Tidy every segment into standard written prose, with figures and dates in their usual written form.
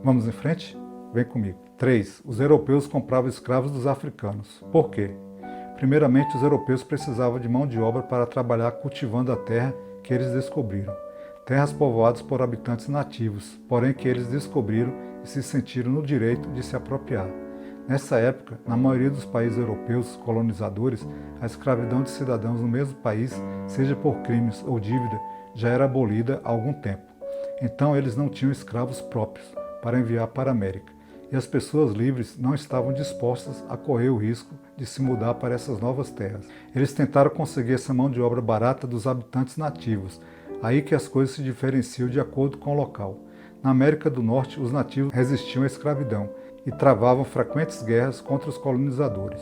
Vamos em frente? Vem comigo. 3. Os europeus compravam escravos dos africanos. Por quê? Primeiramente, os europeus precisavam de mão de obra para trabalhar cultivando a terra que eles descobriram. Terras povoadas por habitantes nativos, porém que eles descobriram e se sentiram no direito de se apropriar. Nessa época, na maioria dos países europeus colonizadores, a escravidão de cidadãos no mesmo país, seja por crimes ou dívida, já era abolida há algum tempo. Então eles não tinham escravos próprios para enviar para a América, e as pessoas livres não estavam dispostas a correr o risco de se mudar para essas novas terras. Eles tentaram conseguir essa mão de obra barata dos habitantes nativos, aí que as coisas se diferenciam de acordo com o local. Na América do Norte, os nativos resistiam à escravidão e travavam frequentes guerras contra os colonizadores.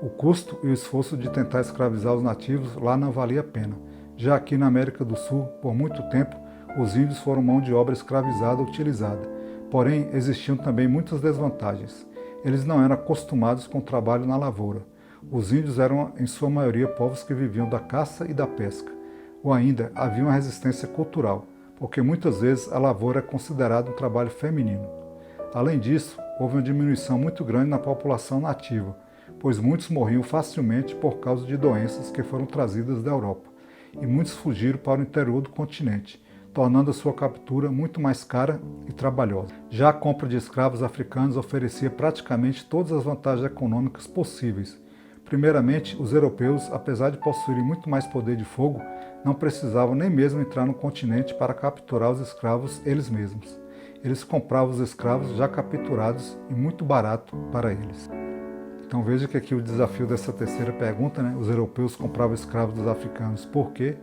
O custo e o esforço de tentar escravizar os nativos lá não valia a pena. Já aqui na América do Sul, por muito tempo, os índios foram mão de obra escravizada utilizada. Porém, existiam também muitas desvantagens. Eles não eram acostumados com o trabalho na lavoura. Os índios eram, em sua maioria, povos que viviam da caça e da pesca. Ou ainda, havia uma resistência cultural, porque muitas vezes a lavoura é considerada um trabalho feminino. Além disso, houve uma diminuição muito grande na população nativa, pois muitos morriam facilmente por causa de doenças que foram trazidas da Europa, e muitos fugiram para o interior do continente, tornando a sua captura muito mais cara e trabalhosa. Já a compra de escravos africanos oferecia praticamente todas as vantagens econômicas possíveis. Primeiramente, os europeus, apesar de possuírem muito mais poder de fogo, não precisavam nem mesmo entrar no continente para capturar os escravos eles mesmos. Eles compravam os escravos já capturados e muito barato para eles. Então veja que aqui o desafio dessa terceira pergunta, né? Os europeus compravam escravos dos africanos. Por quê?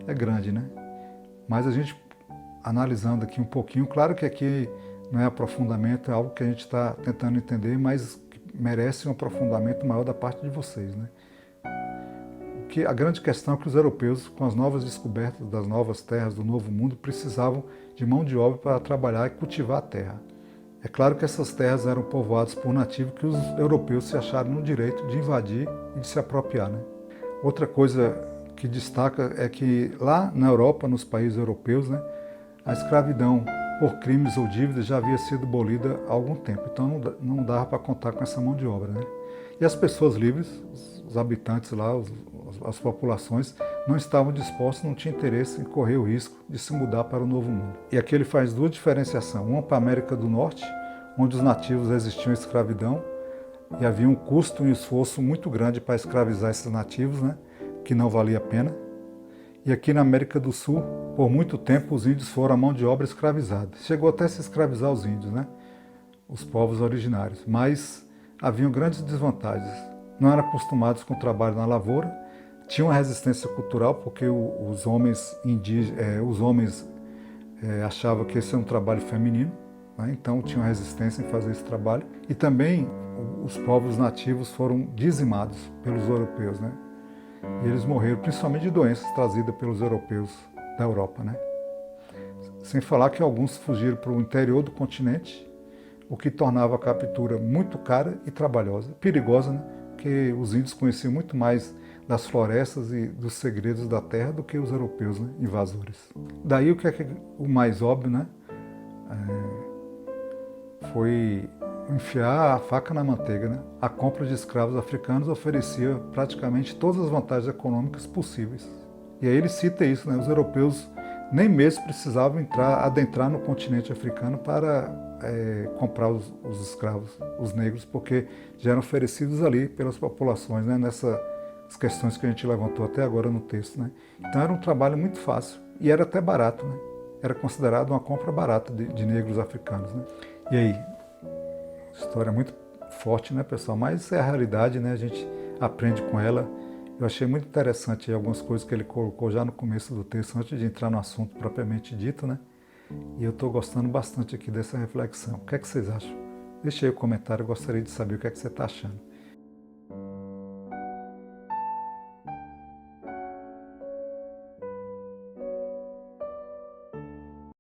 É grande, né? Mas a gente, analisando aqui um pouquinho, claro que aqui não é aprofundamento, é algo que a gente está tentando entender, mas merece um aprofundamento maior da parte de vocês, né? A grande questão é que os europeus, com as novas descobertas das novas terras do Novo Mundo, precisavam de mão de obra para trabalhar e cultivar a terra. É claro que essas terras eram povoadas por nativos que os europeus se acharam no direito de invadir e de se apropriar, né? Outra coisa que destaca é que lá na Europa, nos países europeus, né, a escravidão por crimes ou dívidas já havia sido abolida há algum tempo, então não dava para contar com essa mão de obra, né? E as pessoas livres, os habitantes lá, as populações, não estavam dispostos, não tinham interesse em correr o risco de se mudar para o Novo Mundo. E aqui ele faz duas diferenciações, uma para a América do Norte, onde os nativos resistiam à escravidão e havia um custo e um esforço muito grande para escravizar esses nativos, né, que não valia a pena. E aqui na América do Sul, por muito tempo, os índios foram a mão de obra escravizada. Chegou até a se escravizar os índios, né, os povos originários, mas haviam grandes desvantagens. Não eram acostumados com o trabalho na lavoura, tinham uma resistência cultural, porque os homens achavam que esse era um trabalho feminino, né? Então tinham resistência em fazer esse trabalho. E também os povos nativos foram dizimados pelos europeus, né? E eles morreram principalmente de doenças trazidas pelos europeus da Europa, né? Sem falar que alguns fugiram para o interior do continente, o que tornava a captura muito cara e trabalhosa, perigosa, né? Porque os índios conheciam muito mais das florestas e dos segredos da terra do que os europeus, né, invasores. Daí o que é o mais óbvio, né, foi enfiar a faca na manteiga, né? A compra de escravos africanos oferecia praticamente todas as vantagens econômicas possíveis. E aí ele cita isso, né? Os europeus nem mesmo precisavam adentrar no continente africano para comprar os escravos, os negros, porque já eram oferecidos ali pelas populações, né? Nessas questões que a gente levantou até agora no texto, né? Então era um trabalho muito fácil e era até barato, né? Era considerado uma compra barata de negros africanos, né? E aí, história muito forte, né, pessoal? Mas é a realidade, né? A gente aprende com ela. Eu achei muito interessante algumas coisas que ele colocou já no começo do texto, antes de entrar no assunto propriamente dito, né? E eu estou gostando bastante aqui dessa reflexão. O que é que vocês acham? Deixe aí o comentário, eu gostaria de saber o que é que você está achando.